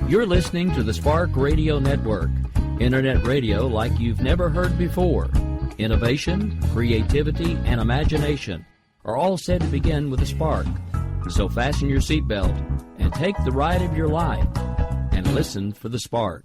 You're listening to the Spark Radio Network, internet radio like you've never heard before. Innovation, creativity, and imagination are all said to begin with a spark. So fasten your seatbelt and take the ride of your life and listen for the spark.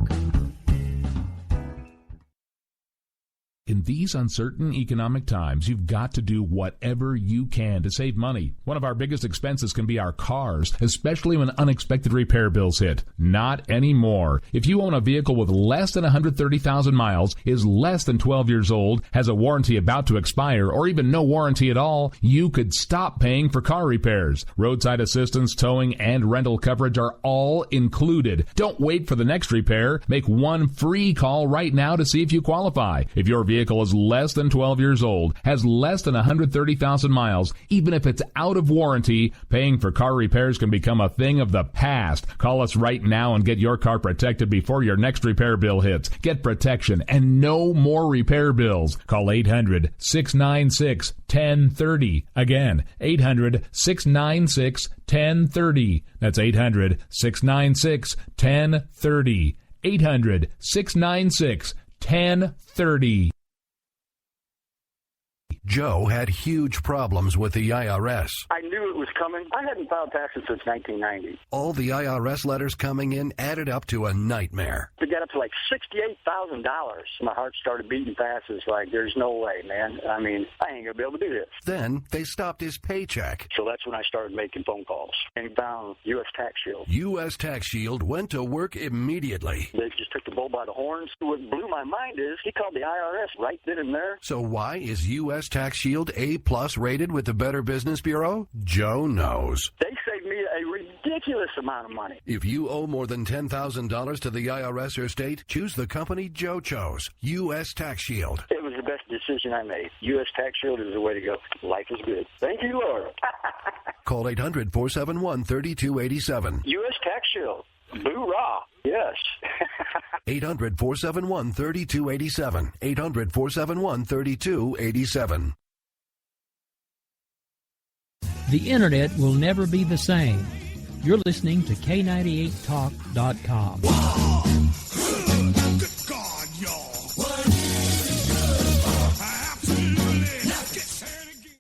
In these uncertain economic times, you've got to do whatever you can to save money. One of our biggest expenses can be our cars, especially when unexpected repair bills hit. Not anymore. If you own a vehicle with less than 130,000 miles, is less than 12 years old, has a warranty about to expire, or even no warranty at all, you could stop paying for car repairs. Roadside assistance, towing, and rental coverage are all included. Don't wait for the next repair. Make one free call right now to see if you qualify. If your vehicle is less than 12 years old, has less than 130,000 miles, even if it's out of warranty, paying for car repairs can become a thing of the past. Call us right now and get your car protected before your next repair bill hits. Get protection and no more repair bills. Call 800-696-1030. Again, 800-696-1030. That's 800-696-1030. 800-696-1030. Joe had huge problems with the IRS. I knew it was coming. I hadn't filed taxes since 1990. All the IRS letters coming in added up to a nightmare. It got up to like $68,000. My heart started beating fast. It's like, there's no way, man. I mean, I ain't going to be able to do this. Then they stopped his paycheck. So that's when I started making phone calls and found U.S. Tax Shield. U.S. Tax Shield went to work immediately. They just took the bull by the horns. What blew my mind is he called the IRS right then and there. So why is U.S. Tax Shield A+ rated with the Better Business Bureau? Joe knows. They saved me a ridiculous amount of money. If you owe more than $10,000 to the IRS or state, choose the company Joe chose, U.S. Tax Shield. It was the best decision I made. U.S. Tax Shield is the way to go. Life is good. Thank you, Lord. Call 800-471-3287. U.S. Tax Shield. Boo-rah. Yes. 800-471-3287. 800-471-3287. The internet will never be the same. You're listening to K98Talk.com. Good God, y'all. Absolutely. Let's get started again.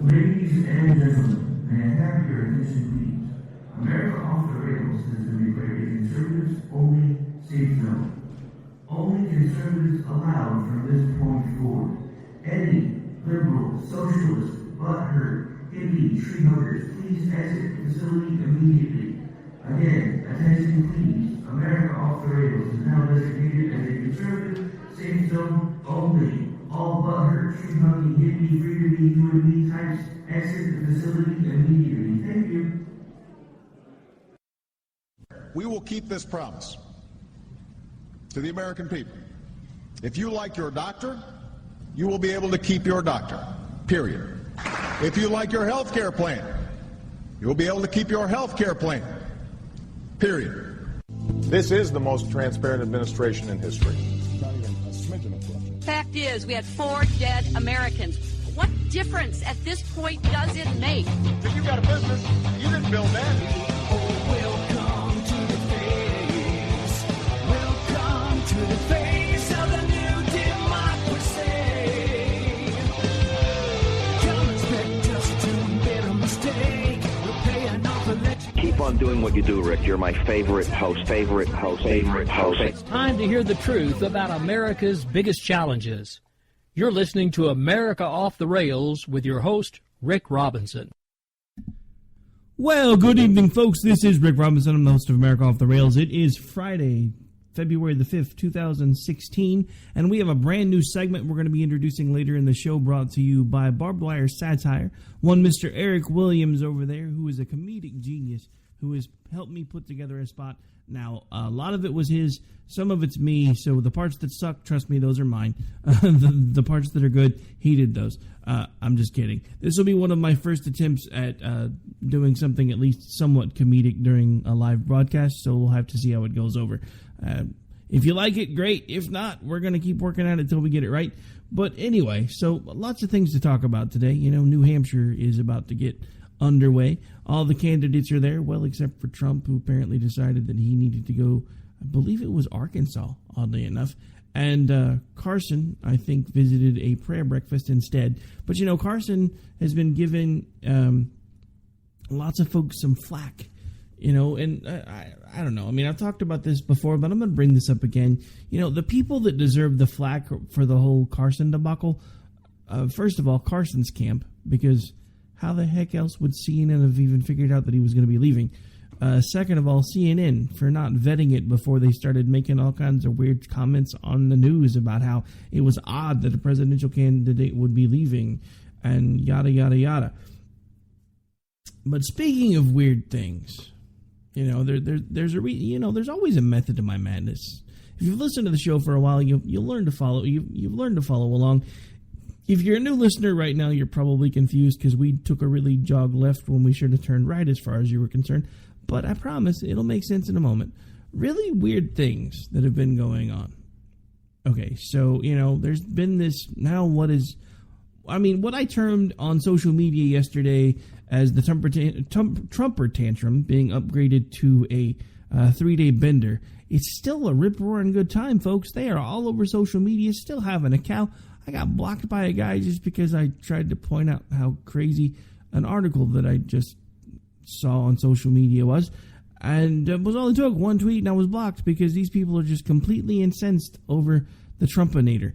Ladies and gentlemen, may I have your attention, please? America Off the Rails has been declared a conservatives-only safe zone. Only conservatives allowed from this point forward. Any liberal, socialist, butthurt, hippie, tree huggers, please exit the facility immediately. Again, attention please. America Off the Rails is now designated as a conservative safe zone only. All butthurt, tree hugging, hippie, free to be, you and me types exit the facility immediately. Thank you. We will keep this promise to the American people. If you like your doctor, you will be able to keep your doctor, period. If you like your health care plan, you will be able to keep your health care plan, period. This is the most transparent administration in history. Not even a smidgen of corruption. Fact is, we had 4 dead Americans. What difference at this point does it make? If you got a business, you didn't build that. Welcome to the face. Welcome to the face of the new democracy. Come expect us to make a mistake. We're paying off election. Keep on doing what you do, Rick. You're my favorite host. It's time to hear the truth about America's biggest challenges. You're listening to America Off the Rails with your host, Rick Robinson. Well, good evening, folks. This is Rick Robinson. I'm the host of America Off the Rails. It is Friday, February the 5th, 2016, and we have a brand new segment we're going to be introducing later in the show, brought to you by Barbed Wire Satire, one Mr. Eric Williams over there, who is a comedic genius, who has helped me put together a spot. Now, a lot of it was his, some of it's me, so the parts that suck, trust me, those are mine. The parts that are good, he did those. I'm just kidding. This will be one of my first attempts at doing something at least somewhat comedic during a live broadcast, so we'll have to see how it goes over. If you like it, great. If not, we're going to keep working at it until we get it right. But anyway, so lots of things to talk about today. You know, New Hampshire is about to get underway. All the candidates are there, well, except for Trump, who apparently decided that he needed to go, I believe it was Arkansas, oddly enough. And Carson, I think, visited a prayer breakfast instead. But, you know, Carson has been giving lots of folks some flack, you know, and I don't know. I mean, I've talked about this before, but I'm going to bring this up again. You know, the people that deserve the flack for the whole Carson debacle, first of all, Carson's camp, because how the heck else would CNN have even figured out that he was going to be leaving? Second of all, CNN for not vetting it before they started making all kinds of weird comments on the news about how it was odd that a presidential candidate would be leaving and yada, yada, yada. But speaking of weird things, you know, there's always a method to my madness. If you've listened to the show for a while, you'll learn to follow. You've learned to follow along. If you're a new listener right now, you're probably confused because we took a really jog left when we should have turned right as far as you were concerned. But I promise it'll make sense in a moment. Really weird things that have been going on. Okay, so, you know, there's been this now what I termed on social media yesterday as the Trumpertantrum being upgraded to a 3-day bender. It's still a rip-roaring good time, folks. They are all over social media, still having a cow. I got blocked by a guy just because I tried to point out how crazy an article that I just saw on social media was. And it was only took one tweet and I was blocked because these people are just completely incensed over the Trumpinator.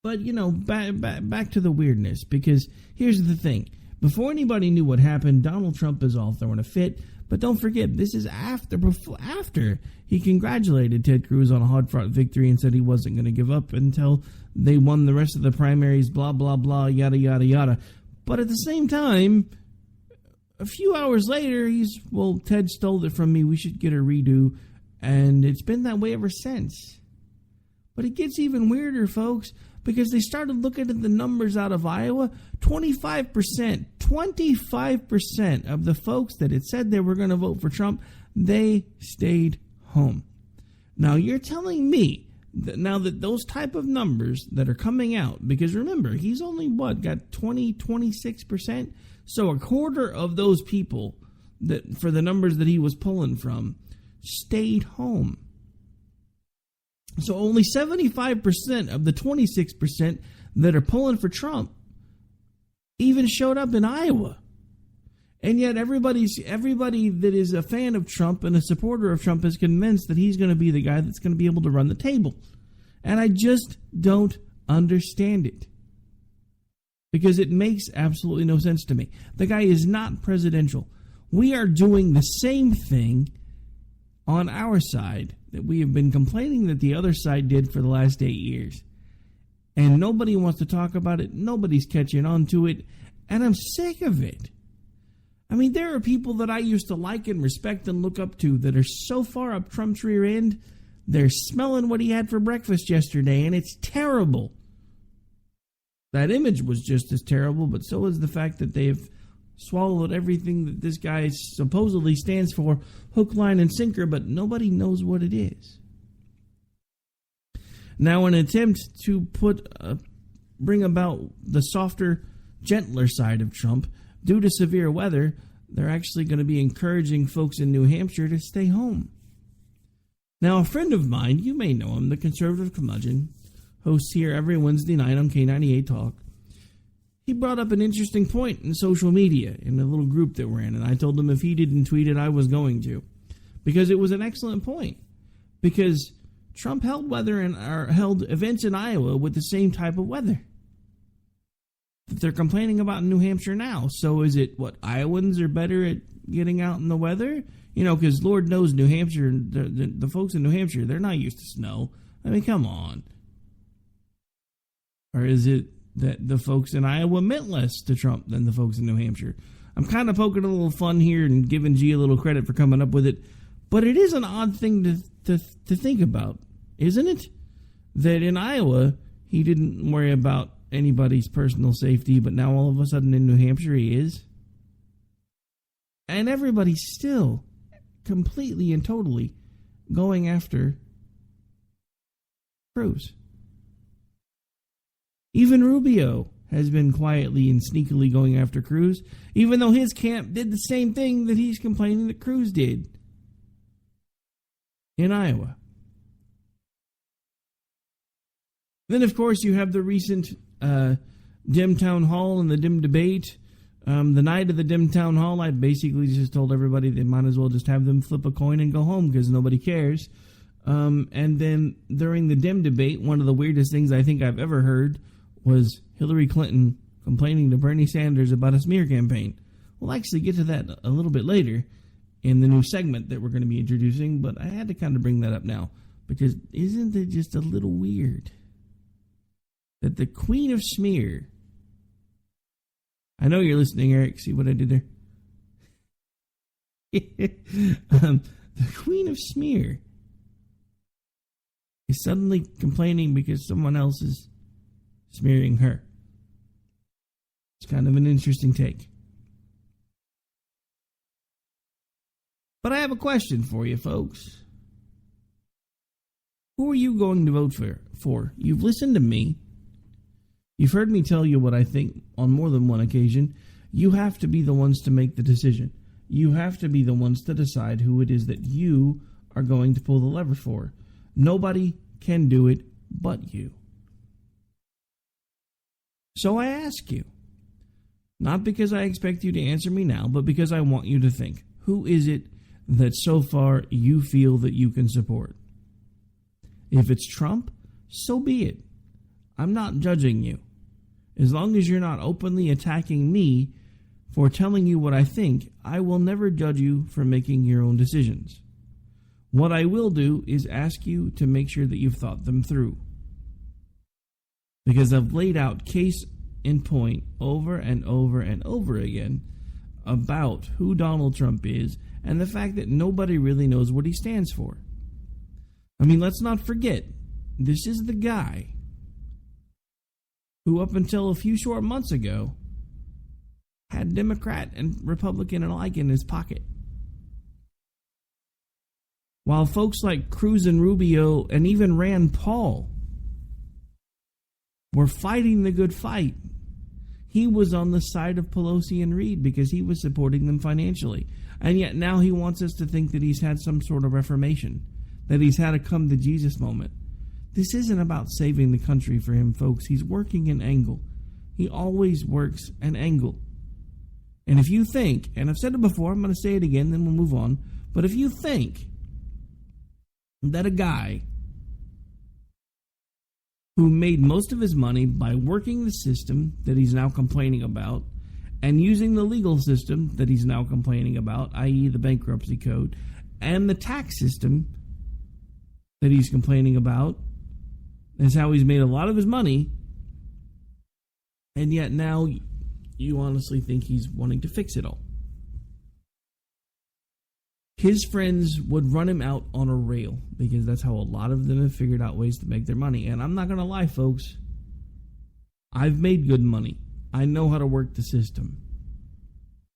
But, you know, back to the weirdness, because here's the thing. Before anybody knew what happened, Donald Trump is all throwing a fit. But don't forget, this is after he congratulated Ted Cruz on a hard-fought victory and said he wasn't going to give up until they won the rest of the primaries, blah, blah, blah, yada, yada, yada. But at the same time, a few hours later, Ted stole it from me, we should get a redo. And it's been that way ever since. But it gets even weirder, folks, because they started looking at the numbers out of Iowa. 25% of the folks that had said they were going to vote for Trump, they stayed home. Now, you're telling me that now that those type of numbers that are coming out, because remember, he's only, got 26%? So a quarter of those people, that for the numbers that he was pulling from, stayed home. So only 75% of the 26% that are pulling for Trump even showed up in Iowa. And yet everybody that is a fan of Trump and a supporter of Trump is convinced that he's going to be the guy that's going to be able to run the table. And I just don't understand it. Because it makes absolutely no sense to me. The guy is not presidential. We are doing the same thing on our side that we have been complaining that the other side did for the last 8 years. And nobody wants to talk about it. Nobody's catching on to it. And I'm sick of it. I mean, there are people that I used to like and respect and look up to that are so far up Trump's rear end, they're smelling what he had for breakfast yesterday, and it's terrible. That image was just as terrible, but so is the fact that they've swallowed everything that this guy supposedly stands for, hook, line, and sinker, but nobody knows what it is. Now, an attempt to bring about the softer, gentler side of Trump, due to severe weather, they're actually going to be encouraging folks in New Hampshire to stay home. Now, a friend of mine, you may know him, the conservative curmudgeon, hosts here every Wednesday night on K98 Talk. He brought up an interesting point in social media in a little group that we're in, and I told him if he didn't tweet it, I was going to. Because it was an excellent point. Because Trump held events in Iowa with the same type of weather that they're complaining about in New Hampshire now. So is it, Iowans are better at getting out in the weather? You know, because Lord knows New Hampshire, the folks in New Hampshire, they're not used to snow. I mean, come on. Or is it that the folks in Iowa meant less to Trump than the folks in New Hampshire? I'm kind of poking a little fun here and giving G a little credit for coming up with it. But it is an odd thing to think about, isn't it? That in Iowa, he didn't worry about anybody's personal safety, but now all of a sudden in New Hampshire he is. And everybody still completely and totally going after Cruz. Even Rubio has been quietly and sneakily going after Cruz, even though his camp did the same thing that he's complaining that Cruz did in Iowa. Then, of course, you have the recent Dim Town Hall and the Dim Debate. The night of the Dim Town Hall, I basically just told everybody they might as well just have them flip a coin and go home because nobody cares. And then during the Dim Debate, one of the weirdest things I think I've ever heard was Hillary Clinton complaining to Bernie Sanders about a smear campaign. We'll actually get to that a little bit later in the new segment that we're going to be introducing, but I had to kind of bring that up now because isn't it just a little weird that the Queen of Smear... I know you're listening, Eric. See what I did there? The Queen of Smear is suddenly complaining because someone else is smearing her. It's kind of an interesting take. But I have a question for you, folks. Who are you going to vote for? You've listened to me. You've heard me tell you what I think on more than one occasion. You have to be the ones to make the decision. You have to be the ones to decide who it is that you are going to pull the lever for. Nobody can do it but you. So I ask you, not because I expect you to answer me now, but because I want you to think, who is it that so far you feel that you can support? If it's Trump, so be it. I'm not judging you. As long as you're not openly attacking me for telling you what I think, I will never judge you for making your own decisions. What I will do is ask you to make sure that you've thought them through. Because I've laid out case in point over and over and over again about who Donald Trump is and the fact that nobody really knows what he stands for. I mean, let's not forget, this is the guy who up until a few short months ago had Democrat and Republican alike in his pocket. While folks like Cruz and Rubio and even Rand Paul were fighting the good fight, he was on the side of Pelosi and Reid because he was supporting them financially. And yet now he wants us to think that he's had some sort of reformation, that he's had a come-to-Jesus moment. This isn't about saving the country for him, folks. He's working an angle. He always works an angle. And if you think, and I've said it before, I'm going to say it again, then we'll move on, but if you think that a guy who made most of his money by working the system that he's now complaining about and using the legal system that he's now complaining about, i.e. the bankruptcy code, and the tax system that he's complaining about, is how he's made a lot of his money, and yet now you honestly think he's wanting to fix it all. His friends would run him out on a rail because that's how a lot of them have figured out ways to make their money. And I'm not going to lie, folks. I've made good money. I know how to work the system.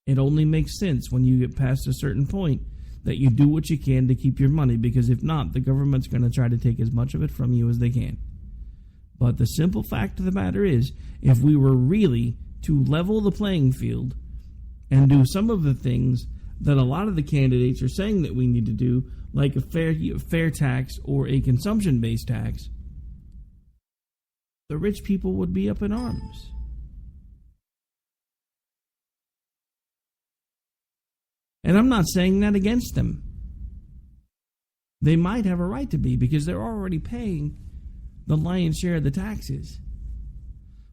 It only makes sense when you get past a certain point that you do what you can to keep your money, because if not, the government's going to try to take as much of it from you as they can. But the simple fact of the matter is, if we were really to level the playing field and do some of the things that a lot of the candidates are saying that we need to do, like a fair tax or a consumption-based tax, the rich people would be up in arms. And I'm not saying that against them. They might have a right to be because they're already paying the lion's share of the taxes.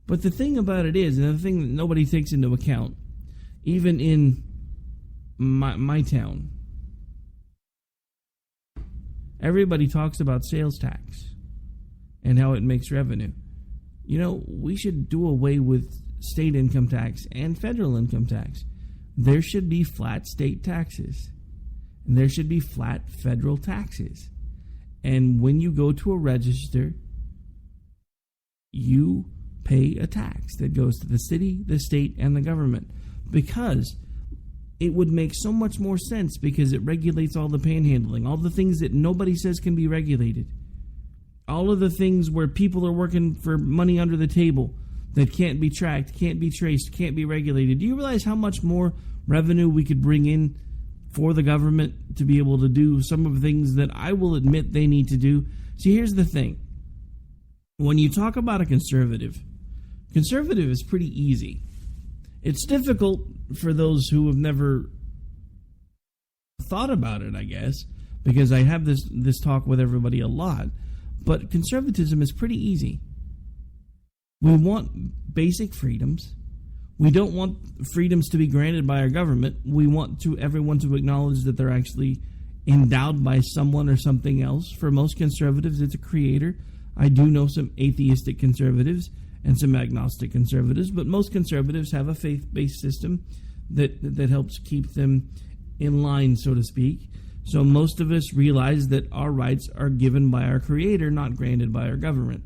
But the thing about it is, and the thing that nobody takes into account, even in my town, everybody talks about sales tax and how it makes revenue. You know, we should do away with state income tax and federal income tax. There should be flat state taxes, and there should be flat federal taxes. And when you go to a register, you pay a tax that goes to the city, the state, and the government. Because it would make so much more sense because it regulates all the panhandling, all the things that nobody says can be regulated. All of the things where people are working for money under the table that can't be tracked, can't be traced, can't be regulated. Do you realize how much more revenue we could bring in for the government to be able to do some of the things that I will admit they need to do? See, here's the thing. When you talk about a conservative is pretty easy. It's difficult for those who have never thought about it, I guess, because I have this talk with everybody a lot. But conservatism is pretty easy. We want basic freedoms. We don't want freedoms to be granted by our government. We want everyone to acknowledge that they're actually endowed by someone or something else. For most conservatives, it's a creator. I do know some atheistic conservatives and some agnostic conservatives, but most conservatives have a faith-based system that helps keep them in line, so to speak. So most of us realize that our rights are given by our creator, not granted by our government.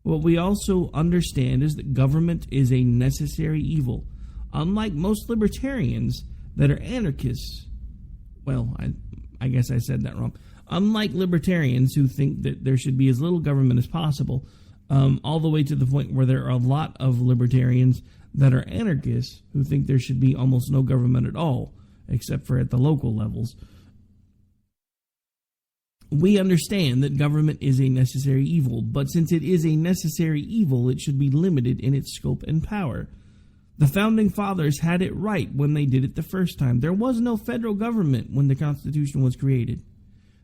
What we also understand is that government is a necessary evil. Unlike most libertarians that are anarchists, well, I guess I said that wrong. Unlike libertarians who think that there should be as little government as possible, all the way to the point where there are a lot of libertarians that are anarchists who think there should be almost no government at all, except for at the local levels. We understand that government is a necessary evil, but since it is a necessary evil, it should be limited in its scope and power. The Founding Fathers had it right when they did it the first time. There was no federal government when the Constitution was created.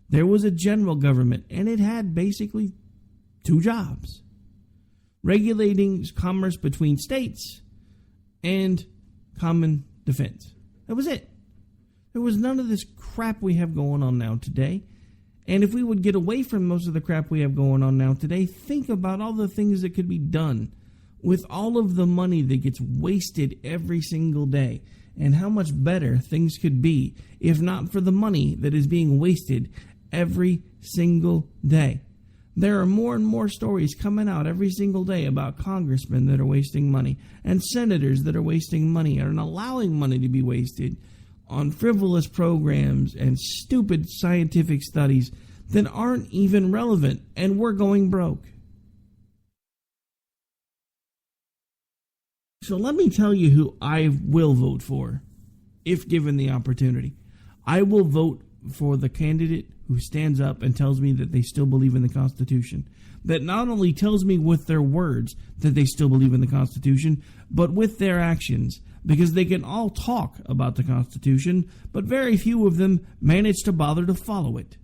There was a general government, and it had basically two jobs: regulating commerce between states and common defense. That was it. There was none of this crap we have going on now today. And if we would get away from most of the crap we have going on now today, think about all the things that could be done with all of the money that gets wasted every single day, and how much better things could be if not for the money that is being wasted every single day. There are more and more stories coming out every single day about congressmen that are wasting money and senators that are wasting money and allowing money to be wasted on frivolous programs and stupid scientific studies that aren't even relevant, and we're going broke. So let me tell you who I will vote for, if given the opportunity. I will vote for the candidate who stands up and tells me that they still believe in the Constitution. That not only tells me with their words that they still believe in the Constitution, but with their actions. Because they can all talk about the Constitution, but very few of them manage to bother to follow it.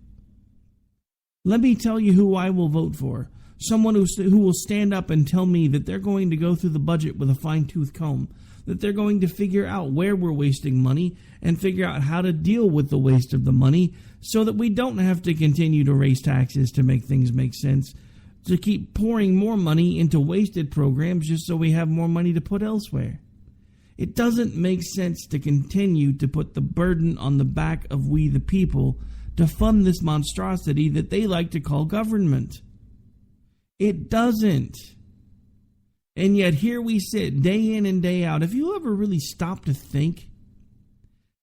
Let me tell you who I will vote for. Someone who will stand up and tell me that they're going to go through the budget with a fine-tooth comb, that they're going to figure out where we're wasting money and figure out how to deal with the waste of the money so that we don't have to continue to raise taxes to make things make sense, to keep pouring more money into wasted programs just so we have more money to put elsewhere. It doesn't make sense to continue to put the burden on the back of we the people to fund this monstrosity that they like to call government. It doesn't. And yet here we sit day in and day out. Have you ever really stopped to think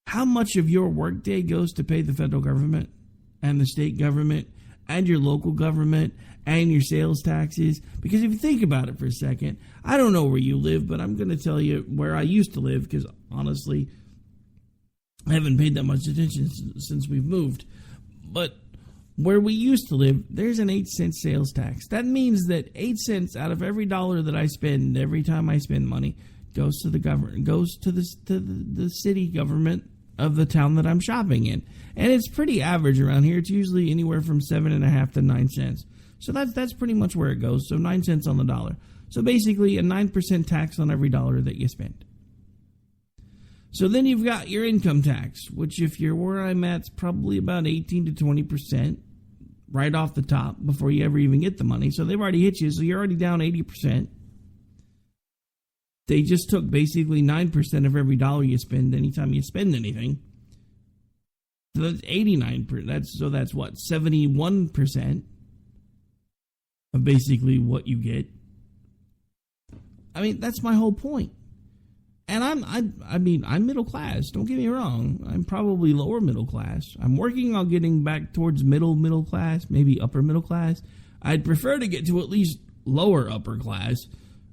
how much of your workday goes to pay the federal government and the state government and your local government and your sales taxes? Because if you think about it for a second, I don't know where you live, but I'm going to tell you where I used to live, because honestly, I haven't paid that much attention since we've moved. But where we used to live, there's an 8-cent sales tax. That means that 8 cents out of every dollar that I spend, every time I spend money, goes to the government, goes to the city government of the town that I'm shopping in. And it's pretty average around here. It's usually anywhere from 7.5 to 9 cents. So that's pretty much where it goes. So 9 cents on the dollar. So basically a 9% tax on every dollar that you spend. So then you've got your income tax, which if you're where I'm at, it's probably about 18 to 20% right off the top before you ever even get the money. So they've already hit you, so you're already down 80%. They just took basically 9% of every dollar you spend anytime you spend anything. So that's 89%. So that's what, 71% of basically what you get. I mean, that's my whole point. And I'm middle class. Don't get me wrong. I'm probably lower middle class. I'm working on getting back towards middle class, maybe upper middle class. I'd prefer to get to at least lower upper class.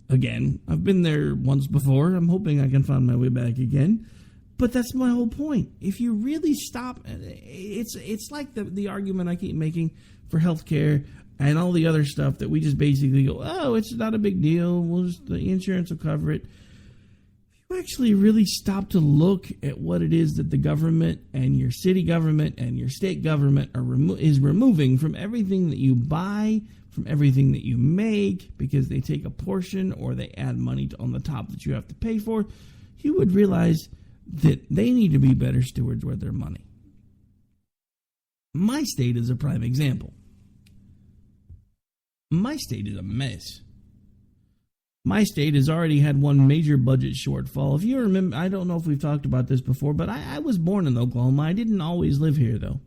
Again, I've been there once before. I'm hoping I can find my way back again. But that's my whole point. If you really stop, it's like the argument I keep making for healthcare and all the other stuff that we just basically go, oh, it's not a big deal. The insurance will cover it. If you actually really stop to look at what it is that the government and your city government and your state government is removing from everything that you buy, from everything that you make, because they take a portion or they add money on the top that you have to pay for, you would realize that they need to be better stewards with their money. My state is a prime example. My state is a mess. My state has already had one major budget shortfall. If you remember, I don't know if we've talked about this before, but I was born in Oklahoma. I didn't always live here, though.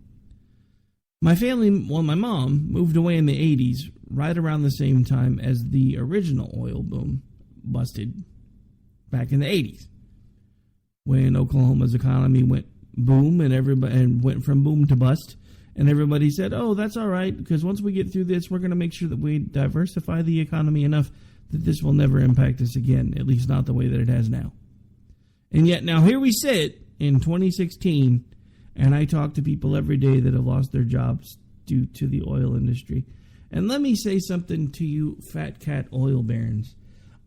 My family, well, my mom moved away in the 80s, right around the same time as the original oil boom busted back in the 80s, when Oklahoma's economy went boom and went from boom to bust. And everybody said, oh, that's all right, because once we get through this, we're going to make sure that we diversify the economy enough that this will never impact us again, at least not the way that it has now. And yet now here we sit in 2016, and I talk to people every day that have lost their jobs due to the oil industry. And let me say something to you fat cat oil barons.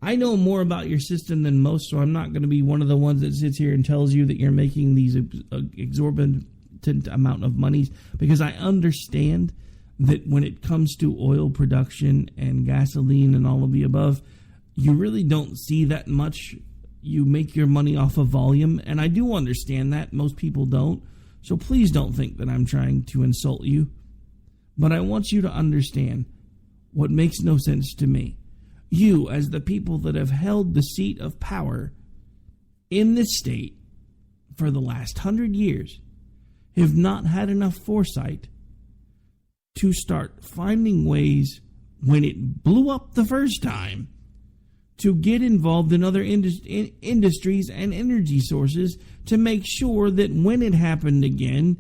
I know more about your system than most, so I'm not going to be one of the ones that sits here and tells you that you're making these exorbitant amount of monies, because I understand that when it comes to oil production and gasoline and all of the above, you really don't see that much. You make your money off of volume, and I do understand that. Most people don't. So please don't think that I'm trying to insult you. But I want you to understand what makes no sense to me. You, as the people that have held the seat of power in this state for the last 100 years, have not had enough foresight to start finding ways, when it blew up the first time, to get involved in other industries and energy sources to make sure that when it happened again,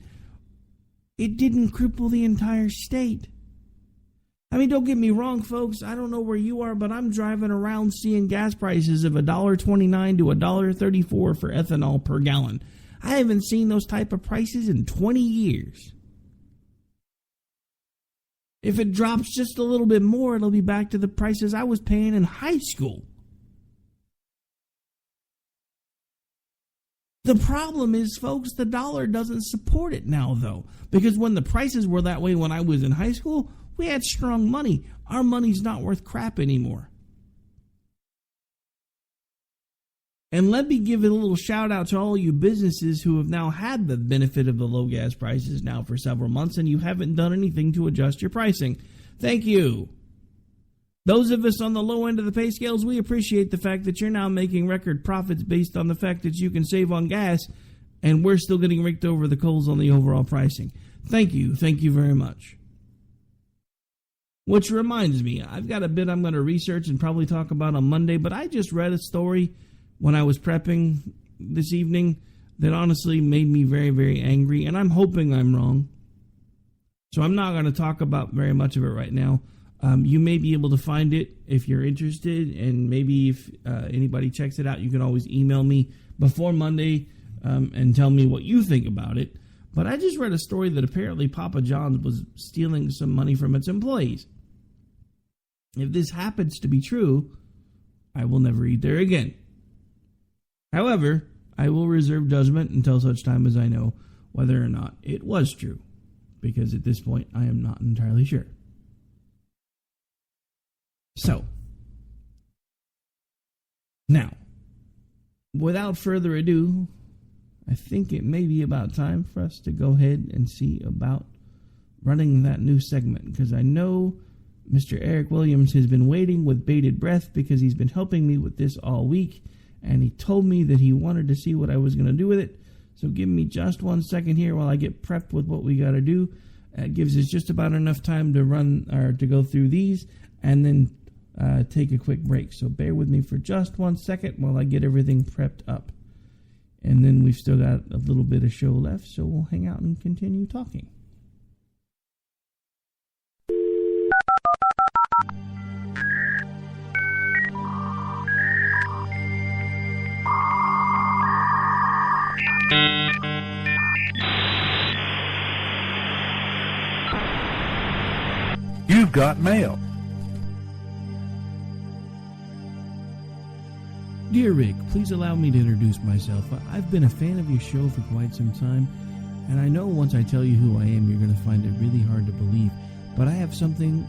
it didn't cripple the entire state. I mean, don't get me wrong, folks. I don't know where you are, but I'm driving around seeing gas prices of $1.29 to $1.34 for ethanol per gallon. I haven't seen those type of prices in 20 years. If it drops just a little bit more, it'll be back to the prices I was paying in high school. The problem is, folks, the dollar doesn't support it now, though. Because when the prices were that way when I was in high school, we had strong money. Our money's not worth crap anymore. And let me give a little shout out to all you businesses who have now had the benefit of the low gas prices now for several months, and you haven't done anything to adjust your pricing. Thank you. Those of us on the low end of the pay scales, we appreciate the fact that you're now making record profits based on the fact that you can save on gas, and we're still getting raked over the coals on the overall pricing. Thank you. Thank you very much. Which reminds me, I've got a bit I'm going to research and probably talk about on Monday, but I just read a story when I was prepping this evening that honestly made me very, very angry, and I'm hoping I'm wrong. So I'm not going to talk about very much of it right now. You may be able to find it if you're interested, and maybe if anybody checks it out, you can always email me before Monday and tell me what you think about it. But I just read a story that apparently Papa John's was stealing some money from its employees. If this happens to be true, I will never eat there again. However, I will reserve judgment until such time as I know whether or not it was true, because at this point I am not entirely sure. So, now, without further ado, I think it may be about time for us to go ahead and see about running that new segment, because I know Mr. Eric Williams has been waiting with bated breath because he's been helping me with this all week. And he told me that he wanted to see what I was going to do with it. So give me just 1 second here while I get prepped with what we got to do. It gives us just about enough time to run or to go through these. And then take a quick break. So bear with me for just 1 second while I get everything prepped up. And then we've still got a little bit of show left, so we'll hang out and continue talking. You've got mail. Dear Rick, please allow me to introduce myself. I've been a fan of your show for quite some time, and I know once I tell you who I am, you're going to find it really hard to believe. But I have something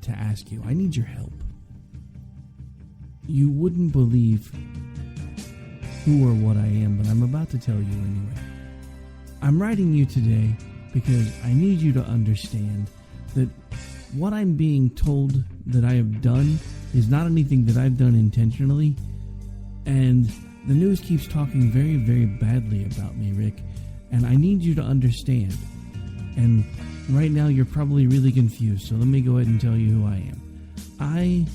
to ask you. I need your help. You wouldn't believe who or what I am, but I'm about to tell you anyway. I'm writing you today because I need you to understand that what I'm being told that I have done is not anything that I've done intentionally, and the news keeps talking very, very badly about me, Rick, and I need you to understand. And right now you're probably really confused, so let me go ahead and tell you who I am. I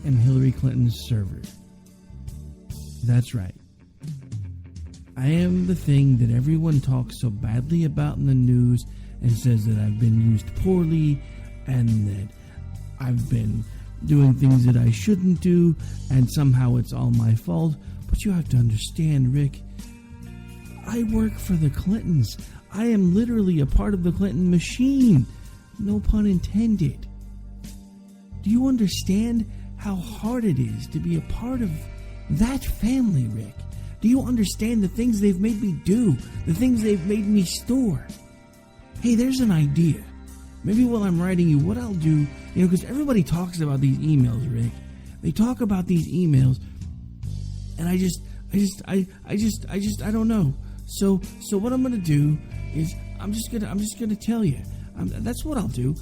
am Hillary Clinton's server. That's right. I am the thing that everyone talks so badly about in the news and says that I've been used poorly and that I've been doing things that I shouldn't do and somehow it's all my fault. But you have to understand, Rick, I work for the Clintons. I am literally a part of the Clinton machine. No pun intended. Do you understand how hard it is to be a part of that family, Rick? Do you understand the things they've made me do? The things they've made me store? Hey, there's an idea. Maybe while I'm writing you, what I'll do, because everybody talks about these emails, Rick. They talk about these emails, and I don't know. So what I'm gonna do is I'm just gonna tell you. That's what I'll do.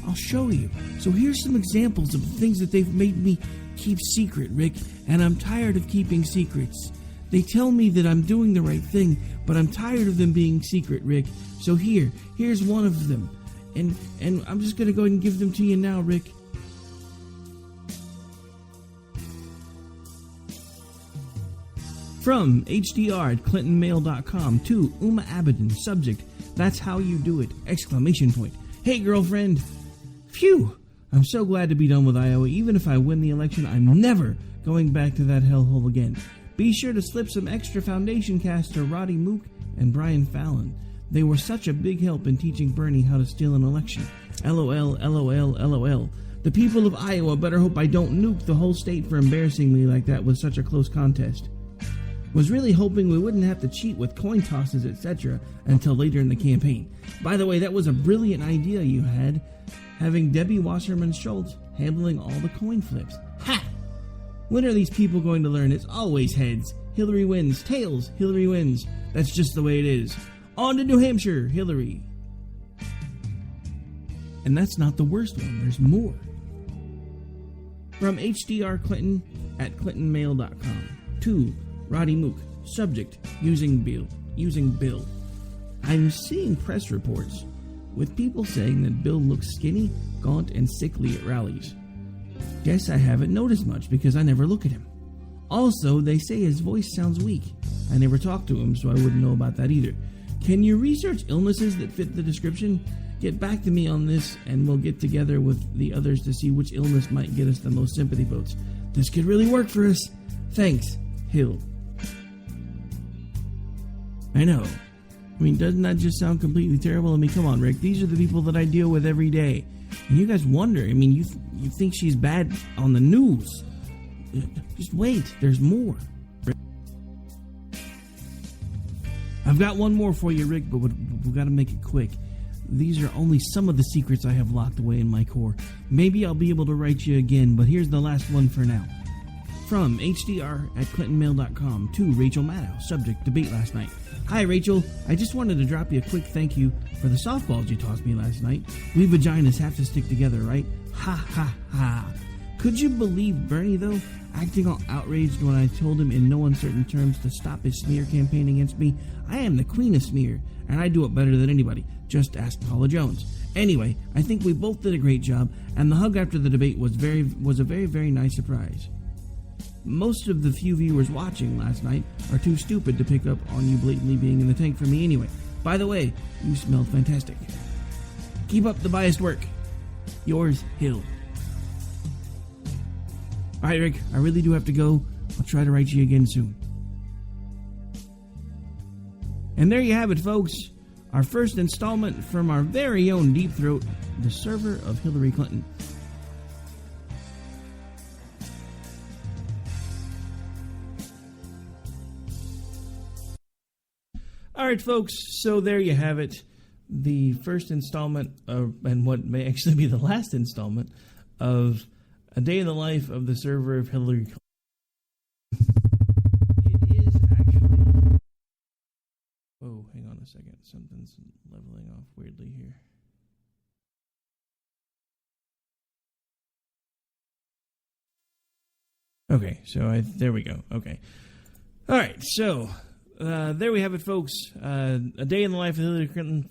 I'll show you. So here's some examples of the things that they've made me keep secret, Rick, and I'm tired of keeping secrets. They tell me that I'm doing the right thing, but I'm tired of them being secret, Rick. So here's one of them. And I'm just going to go ahead and give them to you now, Rick. From HDR at ClintonMail.com to Uma Abedin, subject, "That's how you do it!" Exclamation point. Hey, girlfriend. Phew. I'm so glad to be done with Iowa. Even if I win the election, I'm never going back to that hellhole again. Be sure to slip some extra foundation cast to Roddy Mook and Brian Fallon. They were such a big help in teaching Bernie how to steal an election. LOL, LOL, LOL. The people of Iowa better hope I don't nuke the whole state for embarrassing me like that with such a close contest. Was really hoping we wouldn't have to cheat with coin tosses, etc. until later in the campaign. By the way, that was a brilliant idea you had, having Debbie Wasserman Schultz handling all the coin flips. Ha! When are these people going to learn it's always heads? Hillary wins. Tails. Hillary wins. That's just the way it is. On to New Hampshire. Hillary. And that's not the worst one. There's more. From HDR Clinton at ClintonMail.com to Roddy Mook. Subject, using Bill. I'm seeing press reports with people saying that Bill looks skinny, gaunt, and sickly at rallies. Guess I haven't noticed much because I never look at him. Also, they say his voice sounds weak. I never talked to him, so I wouldn't know about that either. Can you research illnesses that fit the description? Get back to me on this, and we'll get together with the others to see which illness might get us the most sympathy votes. This could really work for us. Thanks, Hill. I know. I mean, doesn't that just sound completely terrible? I mean, come on, Rick. These are the people that I deal with every day. And you guys wonder, I mean, you think she's bad on the news. Just wait, there's more. I've got one more for you, Rick, but we've got to make it quick. These are only some of the secrets I have locked away in my core. Maybe I'll be able to write you again, but here's the last one for now. From HDR at ClintonMail.com to Rachel Maddow, subject, debate last night. Hi, Rachel. I just wanted to drop you a quick thank you for the softballs you tossed me last night. We vaginas have to stick together, right? Ha, ha, ha. Could you believe Bernie, though? acting all outraged when I told him in no uncertain terms to stop his smear campaign against me. I am the queen of smear, and I do it better than anybody. Just ask Paula Jones. Anyway, I think we both did a great job, and the hug after the debate was a very, very nice surprise. Most of the few viewers watching last night are too stupid to pick up on you blatantly being in the tank for me anyway. By the way, you smelled fantastic. Keep up the biased work. Yours, Hill. Alright, Rick, I really do have to go. I'll try to write you again soon. And there you have it, folks. Our first installment from our very own Deep Throat, the server of Hillary Clinton. Alright, folks, so there you have it. The first installment, and what may actually be the last installment, of A Day in the Life of the Server of Hillary Clinton. It is actually... Whoa, hang on a second. Something's leveling off weirdly here. Okay, so there we go. Okay. All right, so there we have it, folks. A Day in the Life of Hillary Clinton.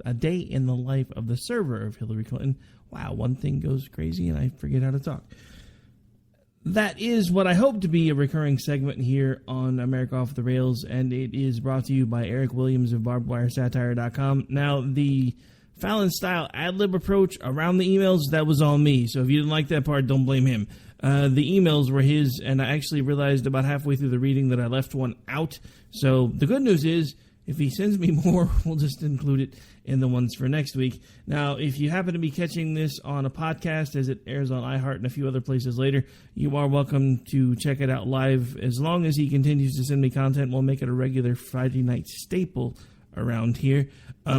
A Day in the Life of the Server of Hillary Clinton. Wow, one thing goes crazy and I forget how to talk. That is what I hope to be a recurring segment here on America Off the Rails, and it is brought to you by Eric Williams of barbedwiresatire.com. Now, the Fallon-style ad-lib approach around the emails, that was all me. So if you didn't like that part, don't blame him. The emails were his, and I actually realized about halfway through the reading that I left one out. So the good news is, if he sends me more, we'll just include it in the ones for next week. Now, if you happen to be catching this on a podcast as it airs on iHeart and a few other places later, you are welcome to check it out live. As long as he continues to send me content, we'll make it a regular Friday night staple around here.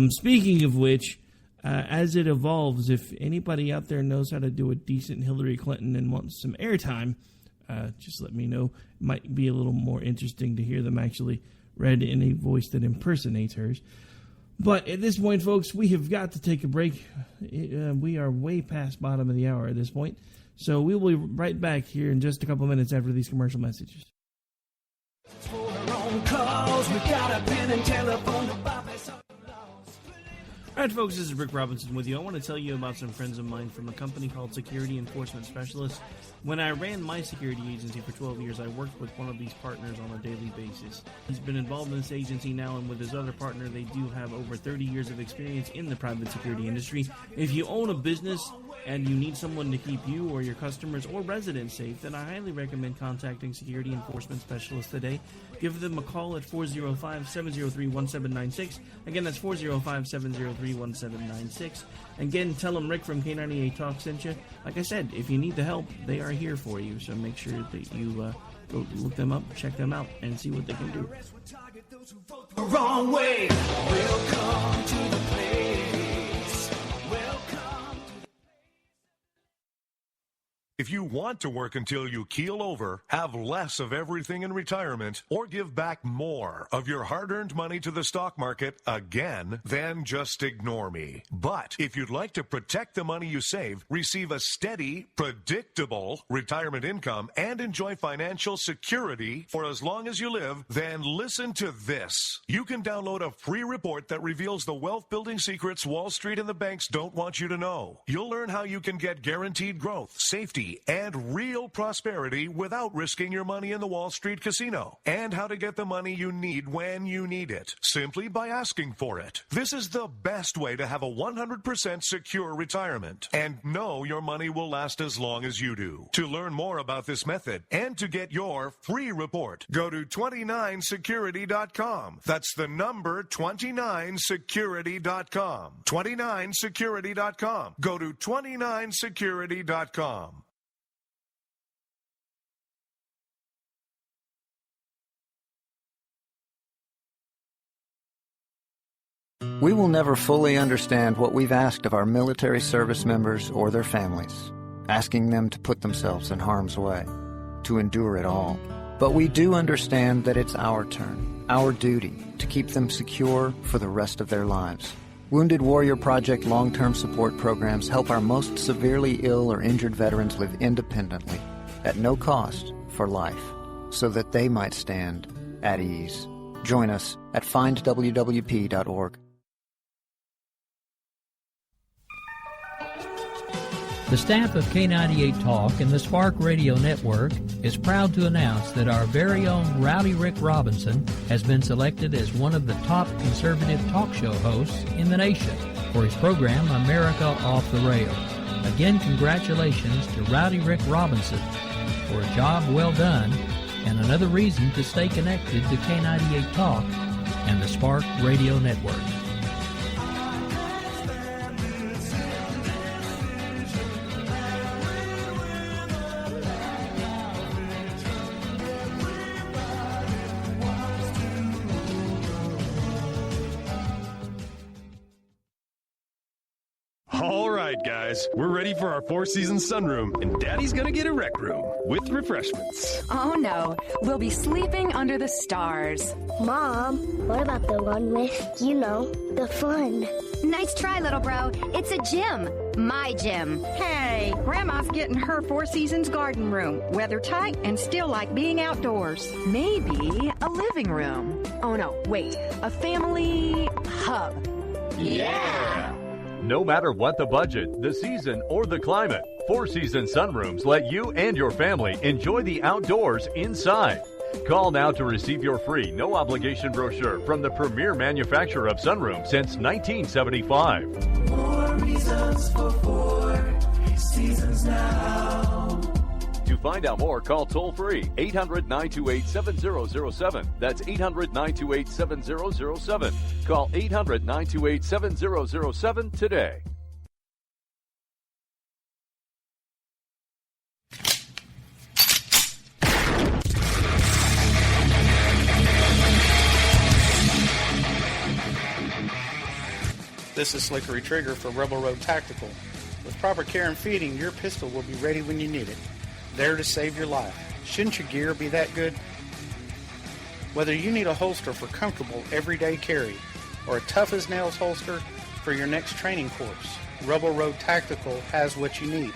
Speaking of which, as it evolves, if anybody out there knows how to do a decent Hillary Clinton and wants some airtime, just let me know. It might be a little more interesting to hear them actually read in a voice that impersonates hers. But at this point, folks, we have got to take a break. We are way past bottom of the hour at this point. So we will be right back here in just a couple minutes after these commercial messages. Alright, folks, this is Rick Robinson with you. I want to tell you about some friends of mine from a company called Security Enforcement Specialists. When I ran my security agency for 12 years, I worked with one of these partners on a daily basis. He's been involved in this agency now, and with his other partner, they do have over 30 years of experience in the private security industry. If you own a business and you need someone to keep you or your customers or residents safe, then I highly recommend contacting Security Enforcement Specialists today. Give them a call at 405-703-1796. Again, that's 405-703-1796. Again, tell them Rick from K98 Talk sent you. Like I said, if you need the help, they are here for you. So make sure that you go look them up, check them out, and see what they can do. Wrong way. Welcome to the place. If you want to work until you keel over, have less of everything in retirement, or give back more of your hard-earned money to the stock market again, then just ignore me. But if you'd like to protect the money you save, receive a steady, predictable retirement income, and enjoy financial security for as long as you live, then listen to this. You can download a free report that reveals the wealth-building secrets Wall Street and the banks don't want you to know. You'll learn how you can get guaranteed growth, safety, and real prosperity without risking your money in the Wall Street casino, and how to get the money you need when you need it, simply by asking for it. This is the best way to have a 100% secure retirement and know your money will last as long as you do. To learn more about this method and to get your free report, go to 29security.com. That's the number 29security.com. 29security.com. Go to 29security.com. We will never fully understand what we've asked of our military service members or their families, asking them to put themselves in harm's way, to endure it all. But we do understand that it's our turn, our duty, to keep them secure for the rest of their lives. Wounded Warrior Project long-term support programs help our most severely ill or injured veterans live independently, at no cost for life, so that they might stand at ease. Join us at findwwp.org. The staff of K98 Talk and the Spark Radio Network is proud to announce that our very own Rowdy Rick Robinson has been selected as one of the top conservative talk show hosts in the nation for his program America Off the Rails. Again, congratulations to Rowdy Rick Robinson for a job well done and another reason to stay connected to K98 Talk and the Spark Radio Network. All right, guys, we're ready for our Four Seasons sunroom, and Daddy's gonna get a rec room with refreshments. Oh no, we'll be sleeping under the stars. Mom, what about the one with, the fun? Nice try, little bro. It's a gym. My gym. Hey, Grandma's getting her Four Seasons garden room. Weather tight and still like being outdoors. Maybe a living room. Oh no, wait, a family hub. Yeah! No matter what the budget, the season, or the climate, Four Seasons sunrooms let you and your family enjoy the outdoors inside. Call now to receive your free, no-obligation brochure from the premier manufacturer of sunrooms since 1975. More reasons for Four Seasons now. To find out more, call toll-free 800-928-7007. That's 800-928-7007. Call 800-928-7007 today. This is Slickery Trigger for Rebel Road Tactical. With proper care and feeding, your pistol will be ready when you need it. There to save your life. Shouldn't your gear be that good? Whether you need a holster for comfortable everyday carry or a tough-as-nails holster for your next training course, Rebel Road Tactical has what you need.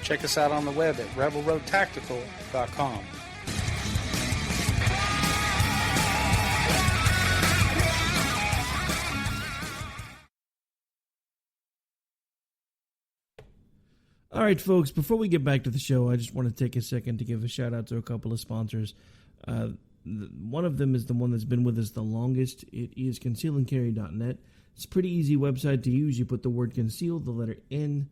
Check us out on the web at rebelroadtactical.com. All right, folks, before we get back to the show, I just want to take a second to give a shout-out to a couple of sponsors. One of them is the one that's been with us the longest. It is concealandcarry.net. It's a pretty easy website to use. You put the word conceal, the letter N,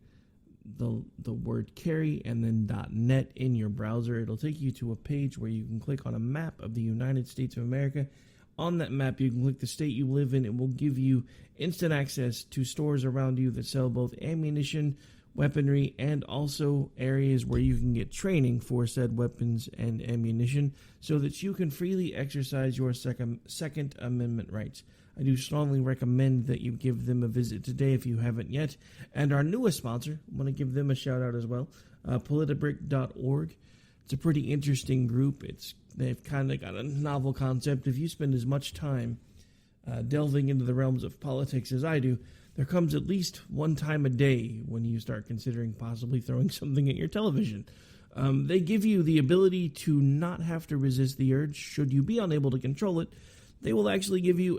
the word carry, and then .net in your browser. It'll take you to a page where you can click on a map of the United States of America. On that map, you can click the state you live in. It will give you instant access to stores around you that sell both ammunition, weaponry, and also areas where you can get training for said weapons and ammunition so that you can freely exercise your Second Amendment rights. I do strongly recommend that you give them a visit today if you haven't yet. And our newest sponsor, I want to give them a shout out as well, politibrick.org. It's a pretty interesting group. They've kind of got a novel concept. If you spend as much time delving into the realms of politics as I do, there comes at least one time a day when you start considering possibly throwing something at your television. They give you the ability to not have to resist the urge. Should you be unable to control it, they will actually give you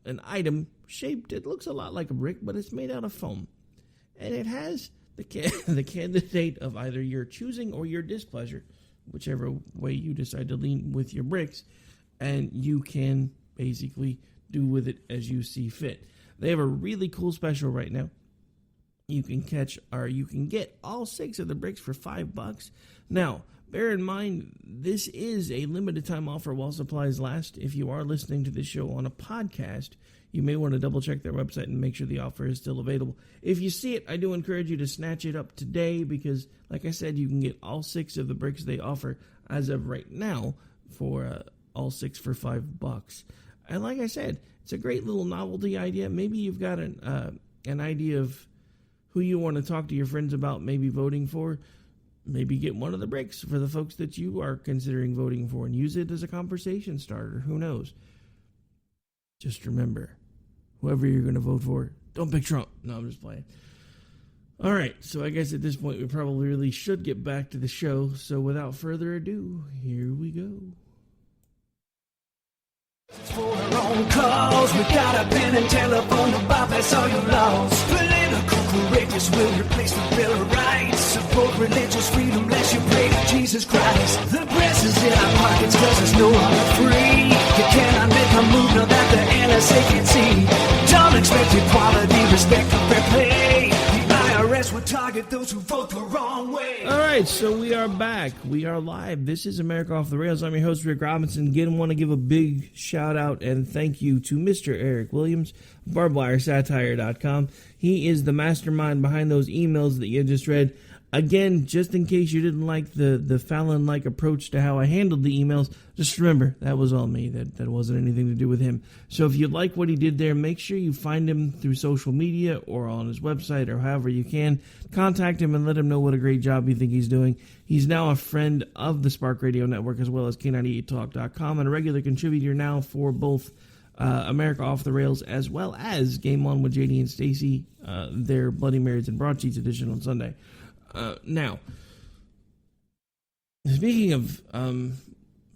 an item shaped, it looks a lot like a brick, but it's made out of foam. And it has the candidate of either your choosing or your displeasure, whichever way you decide to lean with your bricks, and you can basically do with it as you see fit. They have a really cool special right now. You can get all 6 of the bricks for $5. Now, bear in mind, this is a limited time offer while supplies last. If you are listening to this show on a podcast, you may want to double check their website and make sure the offer is still available. If you see it, I do encourage you to snatch it up today because, like I said, you can get all 6 of the bricks they offer as of right now for all 6 for $5. And like I said, it's a great little novelty idea. Maybe you've got an idea of who you want to talk to your friends about maybe voting for. Maybe get one of the bricks for the folks that you are considering voting for and use it as a conversation starter. Who knows? Just remember, whoever you're going to vote for, don't pick Trump. No, I'm just playing. All right, so I guess at this point we probably really should get back to the show. So without further ado, here we go. For our own cause, we got a pen and telephone to bypass all your laws. Political courageous will replace the Bill of Rights. Support religious freedom, lest you pray to Jesus Christ. The press is in our pockets cause it's no longer free. You cannot make a move now that the NSA can see. Don't expect equality, respect, or fair play. The IRS will target those who vote the wrong way. All right, so we are back. We are live. This is America Off the Rails. I'm your host, Rick Robinson. Again, want to give a big shout out and thank you to Mr. Eric Williams, barbedwiresatire.com. He is the mastermind behind those emails that you just read. Again, just in case you didn't like the Fallon-like approach to how I handled the emails, just remember, that was all me. That wasn't anything to do with him. So if you like what he did there, make sure you find him through social media or on his website or however you can. Contact him and let him know what a great job you think he's doing. He's now a friend of the Spark Radio Network as well as K98Talk.com and a regular contributor now for both America Off the Rails as well as Game On with JD and Stacy, their Bloody Marys and Broadsheets edition on Sunday. Now, speaking of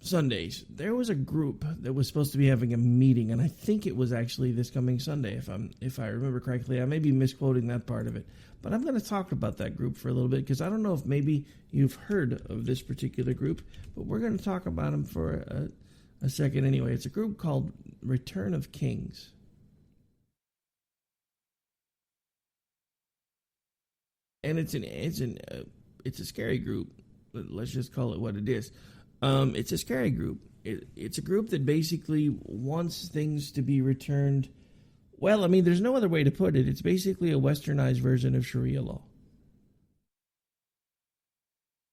Sundays, there was a group that was supposed to be having a meeting, and I think it was actually this coming Sunday, if I remember correctly. I may be misquoting that part of it, but I'm going to talk about that group for a little bit because I don't know if maybe you've heard of this particular group, but we're going to talk about them for a second anyway. It's a group called Return of Kings. And it's a scary group. Let's just call it what it is. It's a scary group. It's a group that basically wants things to be returned. Well, I mean, there's no other way to put it. It's basically a westernized version of Sharia law.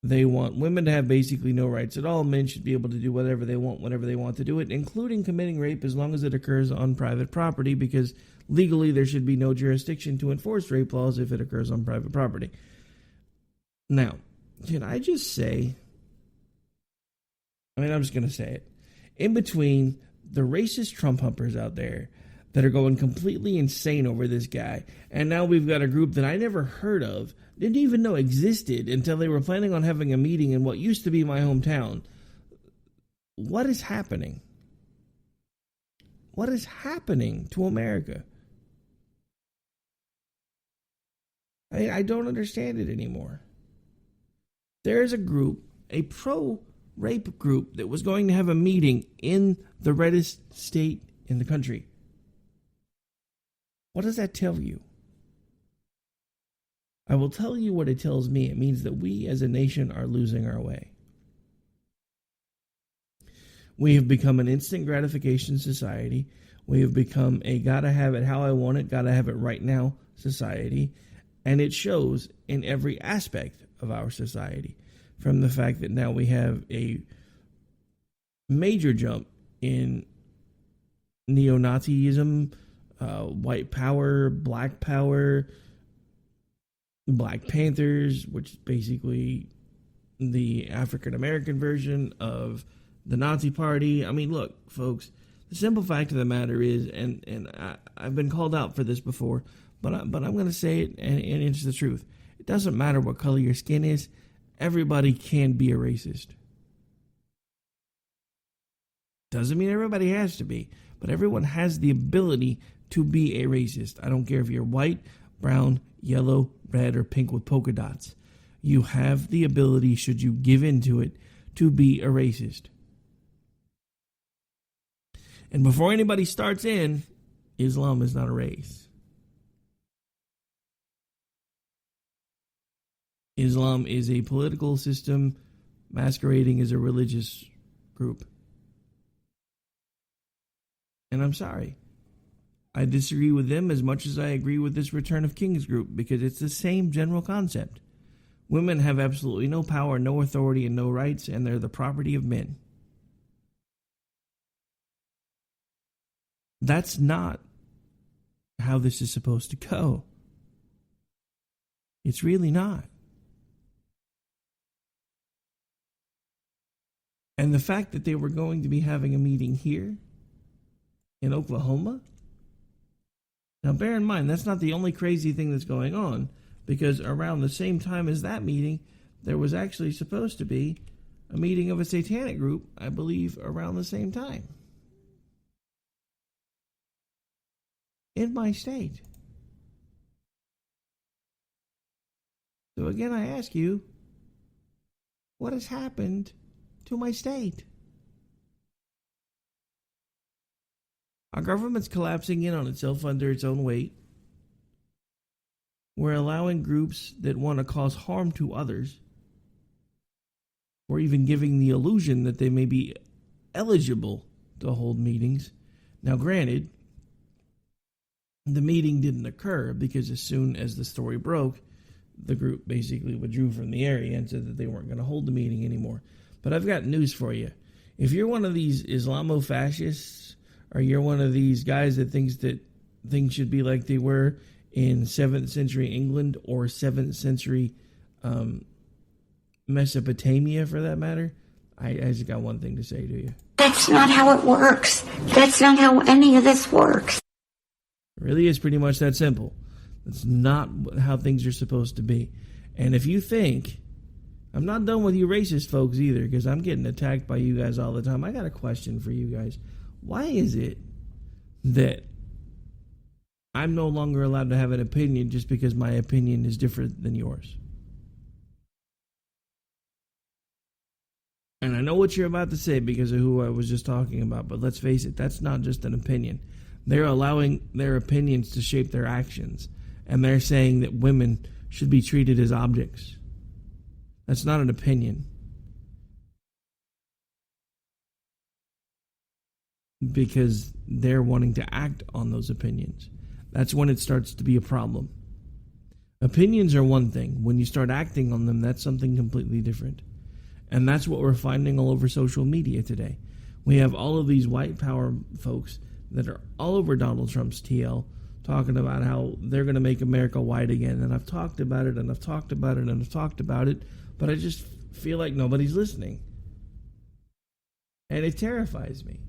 They want women to have basically no rights at all. Men should be able to do whatever they want, whenever they want to do it, including committing rape as long as it occurs on private property, because legally there should be no jurisdiction to enforce rape laws if it occurs on private property. Now, can I just say, I'm just going to say it, in between the racist Trump humpers out there that are going completely insane over this guy, and now we've got a group that I never heard of, didn't even know existed until they were planning on having a meeting in what used to be my hometown. What is happening? What is happening to America? I don't understand it anymore. There is a group, a pro-rape group, that was going to have a meeting in the reddest state in the country. What does that tell you? I will tell you what it tells me. It means that we as a nation are losing our way. We have become an instant gratification society. We have become a gotta have it how I want it, gotta have it right now society. And it shows in every aspect of our society. From the fact that now we have a major jump in neo-Nazism, white power, Black Panthers, which is basically the African-American version of the Nazi Party. I mean, look, folks, the simple fact of the matter is, and I've been called out for this before, but I'm going to say it, and it's the truth. It doesn't matter what color your skin is. Everybody can be a racist. Doesn't mean everybody has to be, but everyone has the ability to be a racist. I don't care if you're white, brown, yellow, red, or pink with polka dots. You have the ability, should you give into it, to be a racist. And before anybody starts in, Islam is not a race. Islam is a political system masquerading as a religious group. And I'm sorry. I disagree with them as much as I agree with this Return of Kings group, because it's the same general concept. Women have absolutely no power, no authority, and no rights, and they're the property of men. That's not how this is supposed to go. It's really not. And the fact that they were going to be having a meeting here in Oklahoma. Now, bear in mind, that's not the only crazy thing that's going on. because around the same time as that meeting, there was actually supposed to be a meeting of a satanic group, I believe, around the same time. In my state. So again, I ask you, what has happened to my state? Our government's collapsing in on itself under its own weight. We're allowing groups that want to cause harm to others, or even giving the illusion that they may be eligible to hold meetings. Now, granted, the meeting didn't occur because as soon as the story broke, the group basically withdrew from the area and said that they weren't going to hold the meeting anymore. But I've got news for you. If you're one of these Islamo-fascists, or you're one of these guys that thinks that things should be like they were in 7th century England or 7th century Mesopotamia, for that matter, I just got one thing to say to you. That's not how it works. That's not how any of this works. It really is pretty much that simple. That's not how things are supposed to be. And if you think, I'm not done with you racist folks either, because I'm getting attacked by you guys all the time. I got a question for you guys. Why is it that I'm no longer allowed to have an opinion just because my opinion is different than yours? And I know what you're about to say because of who I was just talking about, but let's face it, that's not just an opinion. They're allowing their opinions to shape their actions, and they're saying that women should be treated as objects. That's not an opinion. Because they're wanting to act on those opinions. That's when it starts to be a problem. Opinions are one thing. When you start acting on them, that's something completely different. And that's what we're finding all over social media today. We have all of these white power folks that are all over Donald Trump's TL talking about how they're going to make America white again. And I've talked about it, and I've talked about it, and I've talked about it, but I just feel like nobody's listening. And it terrifies me.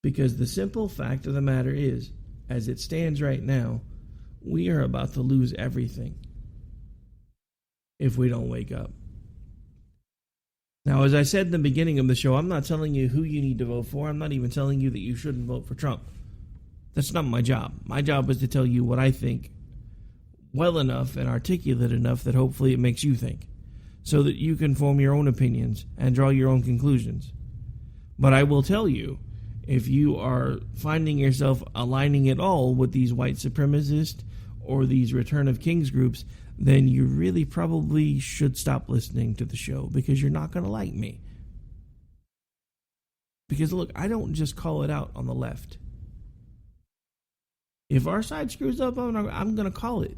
Because the simple fact of the matter is, as it stands right now, we are about to lose everything if we don't wake up. Now, as I said in the beginning of the show, I'm not telling you who you need to vote for. I'm not even telling you that you shouldn't vote for Trump. That's not my job. My job is to tell you what I think well enough and articulate enough that hopefully it makes you think, so that you can form your own opinions and draw your own conclusions. But I will tell you, if you are finding yourself aligning at all with these white supremacist or these Return of Kings groups, then you really probably should stop listening to the show, because you're not going to like me. Because look, I don't just call it out on the left. If our side screws up, I'm going to call it.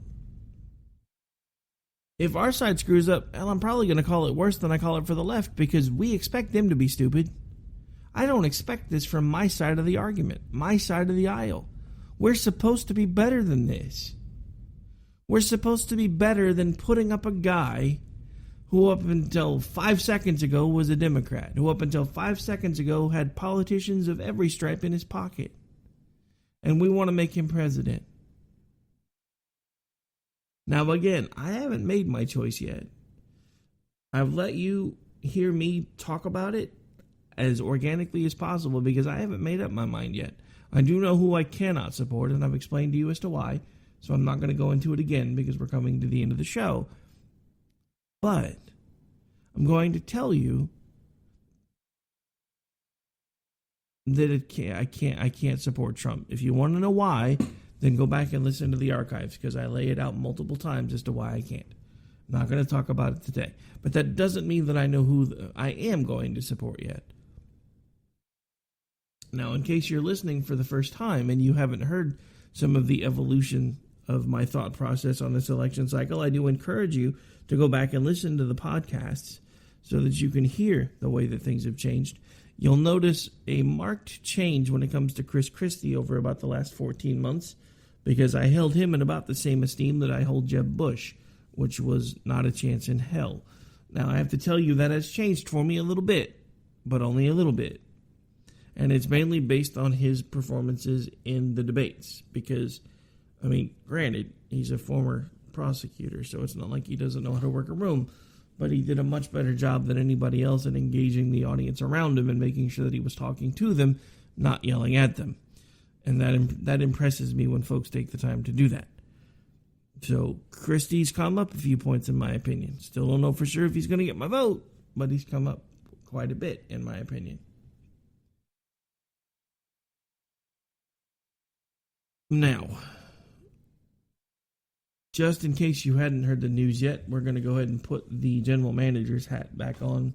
If our side screws up, hell, I'm probably going to call it worse than I call it for the left, because we expect them to be stupid. I don't expect this from my side of the argument, my side of the aisle. We're supposed to be better than this. We're supposed to be better than putting up a guy who up until 5 seconds ago was a Democrat, who up until 5 seconds ago had politicians of every stripe in his pocket. And we want to make him president. Now again, I haven't made my choice yet. I've let you hear me talk about it as organically as possible because I haven't made up my mind yet. I do know who I cannot support, and I've explained to you as to why, so I'm not going to go into it again because we're coming to the end of the show. But I'm going to tell you that I can't support Trump. If you want to know why, then go back and listen to the archives, because I lay it out multiple times as to why I can't. I'm not going to talk about it today. But that doesn't mean that I know who I am going to support yet. Now, in case you're listening for the first time and you haven't heard some of the evolution of my thought process on this election cycle, I do encourage you to go back and listen to the podcasts so that you can hear the way that things have changed. You'll notice a marked change when it comes to Chris Christie over about the last 14 months, because I held him in about the same esteem that I hold Jeb Bush, which was not a chance in hell. Now, I have to tell you that has changed for me a little bit, but only a little bit. And it's mainly based on his performances in the debates. Because, I mean, granted, He's a former prosecutor, so it's not like he doesn't know how to work a room. But he did a much better job than anybody else at engaging the audience around him and making sure that he was talking to them, not yelling at them. And that impresses me when folks take the time to do that. So Christie's come up a few points in my opinion. Still don't know for sure if he's going to get my vote, but he's come up quite a bit in my opinion. Now, just in case you hadn't heard the news yet, we're going to go ahead and put the general manager's hat back on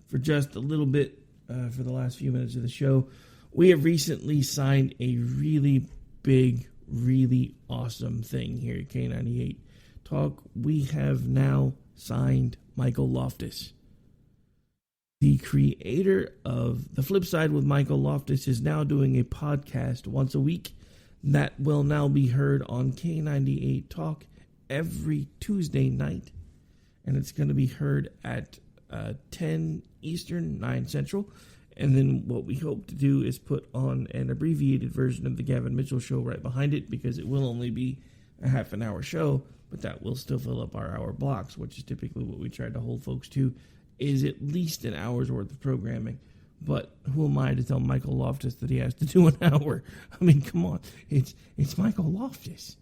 for just a little bit for the last few minutes of the show. We have recently signed a really big, really awesome thing here at K98 Talk. We have now signed Michael Loftus. The creator of The Flip Side with Michael Loftus is now doing a podcast once a week that will now be heard on K98 Talk every Tuesday night. And it's going to be heard at 10 Eastern, 9 Central. And then what we hope to do is put on an abbreviated version of the Gavin Mitchell Show right behind it, because it will only be a half an hour show, but that will still fill up our hour blocks, which is typically what we try to hold folks to, is at least an hour's worth of programming. But who am I to tell Michael Loftus that he has to do an hour? I mean, come on. It's Michael Loftus.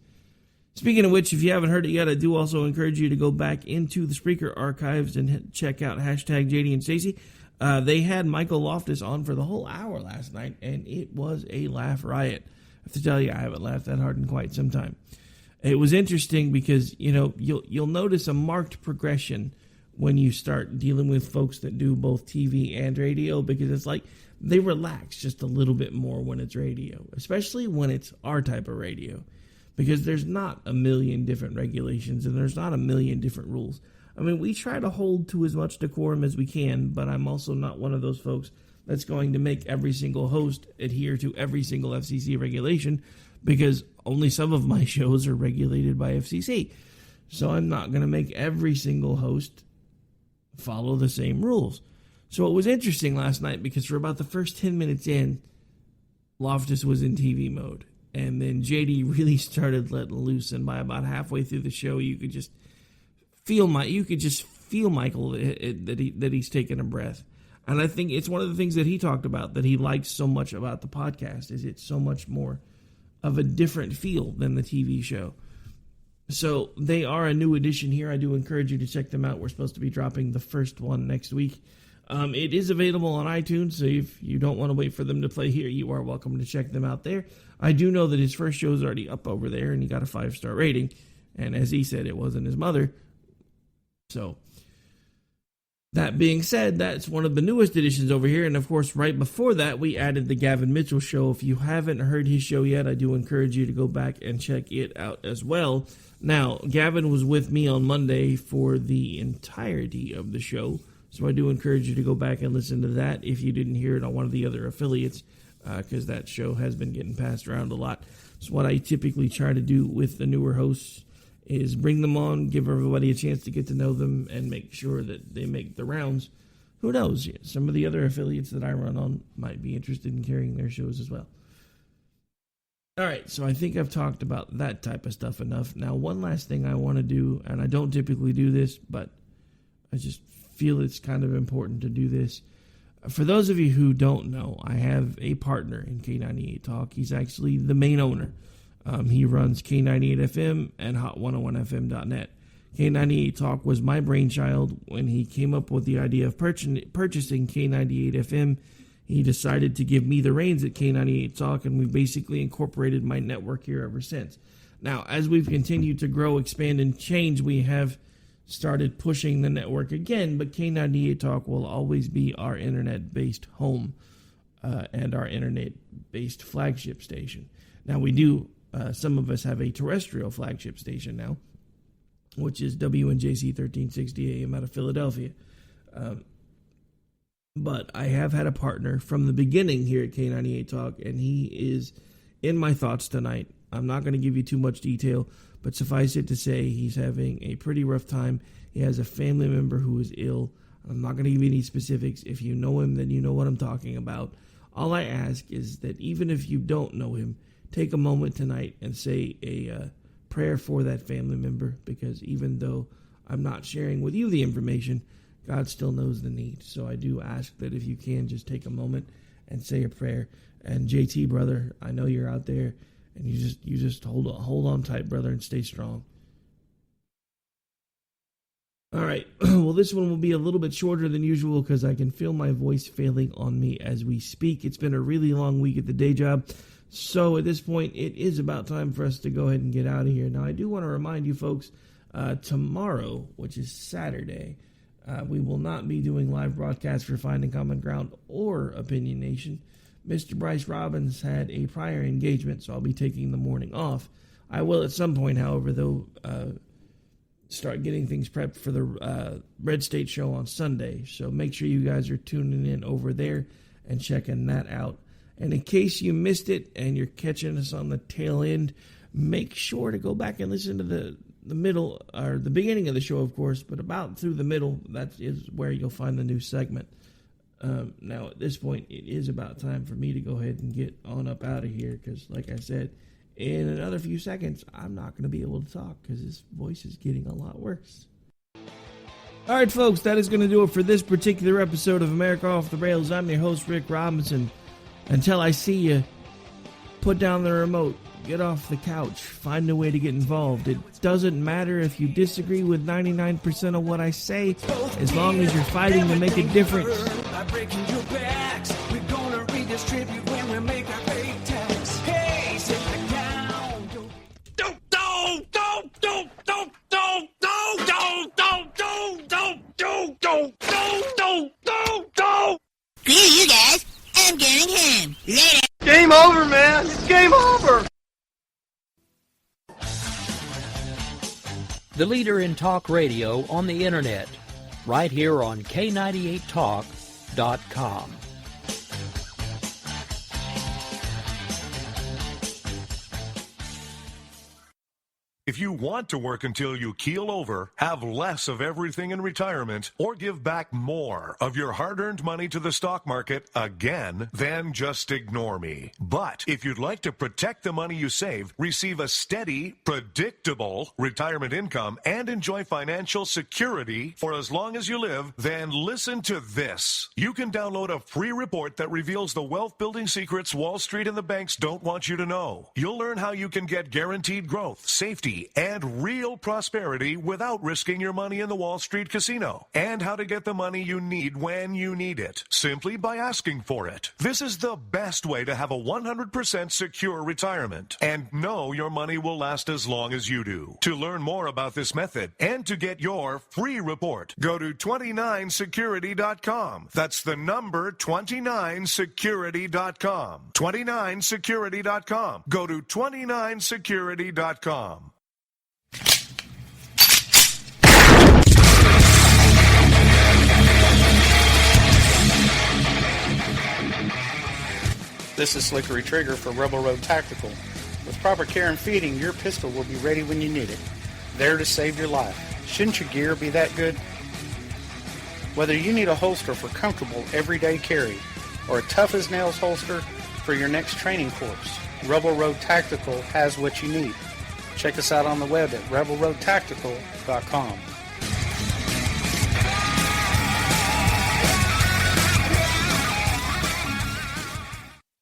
Speaking of which, if you haven't heard it yet, I do also encourage you to go back into the Spreaker archives and check out hashtag JD and Stacey. They had Michael Loftus on for the whole hour last night, and it was a laugh riot. I have to tell you, I haven't laughed that hard in quite some time. It was interesting because, you'll notice a marked progression when you start dealing with folks that do both TV and radio, because it's like they relax just a little bit more when it's radio, especially when it's our type of radio, because there's not a million different regulations and there's not a million different rules. I mean, we try to hold to as much decorum as we can, but I'm also not one of those folks that's going to make every single host adhere to every single FCC regulation, because only some of my shows are regulated by FCC. So I'm not going to make every single host follow the same rules. So it was interesting last night because for about the first 10 minutes in, Loftus was in TV mode. And then JD really started letting loose, and by about halfway through the show, you could just feel Michael that he's taking a breath. And I think it's one of the things that he talked about that he likes so much about the podcast, is it's so much more of a different feel than the TV show. So they are a new addition here. I do encourage you to check them out. We're supposed to be dropping the first one next week. It is available on iTunes, so if you don't want to wait for them to play here, you are welcome to check them out there. I do know that his first show is already up over there, and he got a 5-star rating. And as he said, it wasn't his mother. So that being said, that's one of the newest additions over here. And of course, right before that, we added the Gavin Mitchell Show. If you haven't heard his show yet, I do encourage you to go back and check it out as well. Now, Gavin was with me on Monday for the entirety of the show, so I do encourage you to go back and listen to that if you didn't hear it on one of the other affiliates, because that show has been getting passed around a lot. So what I typically try to do with the newer hosts is bring them on, give everybody a chance to get to know them, and make sure that they make the rounds. Who knows? Some of the other affiliates that I run on might be interested in carrying their shows as well. All right, so I think I've talked about that type of stuff enough. Now, one last thing I want to do, and I don't typically do this, but I just feel it's kind of important to do this. For those of you who don't know, I have a partner in K98 Talk. He's actually the main owner. He runs K98 FM and Hot101FM.net. K98 Talk was my brainchild. When he came up with the idea of purchasing K98 FM, he decided to give me the reins at K98 Talk, and we basically incorporated my network here ever since. Now, as we've continued to grow, expand, and change, we have started pushing the network again, but K98 Talk will always be our internet-based home and our internet-based flagship station. Now, we do, some of us have a terrestrial flagship station now, which is WNJC 1360 AM out of Philadelphia. But I have had a partner from the beginning here at K98 Talk, and he is in my thoughts tonight. I'm not going to give you too much detail, but suffice it to say he's having a pretty rough time. He has a family member who is ill. I'm not going to give you any specifics. If you know him, then you know what I'm talking about. All I ask is that even if you don't know him, take a moment tonight and say a prayer for that family member, because even though I'm not sharing with you the information, God still knows the need. So I do ask that if you can, just take a moment and say a prayer. And JT, brother, I know you're out there, and you just hold on tight, brother, and stay strong. All right. Well, this one will be a little bit shorter than usual because I can feel my voice failing on me as we speak. It's been a really long week at the day job. So at this point, it is about time for us to go ahead and get out of here. Now, I do want to remind you folks, tomorrow, which is Saturday, we will not be doing live broadcasts for Finding Common Ground or Opinion Nation. Mr. Bryce Robbins had a prior engagement, so I'll be taking the morning off. I will at some point, however, though, start getting things prepped for the Red State Show on Sunday. So make sure you guys are tuning in over there and checking that out. And in case you missed it and you're catching us on the tail end, make sure to go back and listen to the middle, or the beginning of the show, of course, but about through the middle, that is where you'll find the new segment. Now, at this point, it is about time for me to go ahead and get on up out of here because, like I said, in another few seconds, I'm not going to be able to talk because his voice is getting a lot worse. All right, folks, that is going to do it for this particular episode of America Off the Rails. I'm your host, Rick Robinson. Until I see you, put down the remote, get off the couch, find a way to get involved. It doesn't matter if you disagree with 99% of what I say, as long as you're fighting to make a difference. By breaking your backs, we're gonna redistribute when we make our pay tax. Hey, sit down. Screw you guys. I'm going home. Later. Game over, man. It's game over. The leader in talk radio on the internet, right here on K98Talk.com. If you want to work until you keel over, have less of everything in retirement, or give back more of your hard-earned money to the stock market again, then just ignore me. But if you'd like to protect the money you save, receive a steady, predictable retirement income, and enjoy financial security for as long as you live, then listen to this. You can download a free report that reveals the wealth-building secrets Wall Street and the banks don't want you to know. You'll learn how you can get guaranteed growth, safety, and real prosperity without risking your money in the Wall Street casino, and how to get the money you need when you need it, simply by asking for it. This is the best way to have a 100% secure retirement, and know your money will last as long as you do. To learn more about this method, and to get your free report, go to 29security.com. That's the number 29security.com. 29security.com. Go to 29security.com. This is Slickery Trigger for Rebel Road Tactical. With proper care and feeding, your pistol will be ready when you need it, there to save your life. Shouldn't your gear be that good? Whether you need a holster for comfortable everyday carry, or a tough-as-nails holster for your next training course, Rebel Road Tactical has what you need. Check us out on the web at rebelroadtactical.com.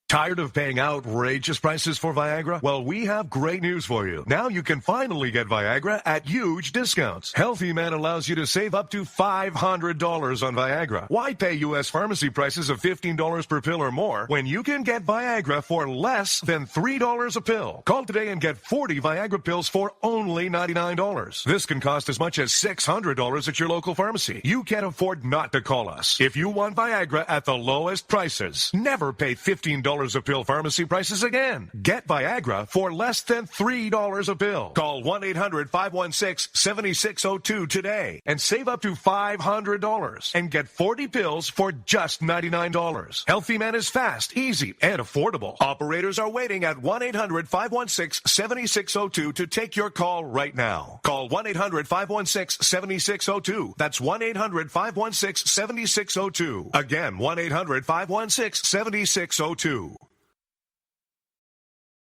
Tired of paying outrageous prices for Viagra? Well, we have great news for you. Now you can finally get Viagra at huge discounts. Healthy Man allows you to save up to $500 on Viagra. Why pay U.S. pharmacy prices of $15 per pill or more when you can get Viagra for less than $3 a pill? Call today and get 40 Viagra pills for only $99. This can cost as much as $600 at your local pharmacy. You can't afford not to call us. If you want Viagra at the lowest prices, never pay $15 a pill pharmacy prices again. Get Viagra for less than $3 a pill. Call 1-800-516-7602 today and save up to $500 and get 40 pills for just $99. Healthy Man is fast, easy, and affordable. Operators are waiting at 1-800-516-7602 to take your call right now. Call 1-800-516-7602. That's 1-800-516-7602. Again, 1-800-516-7602.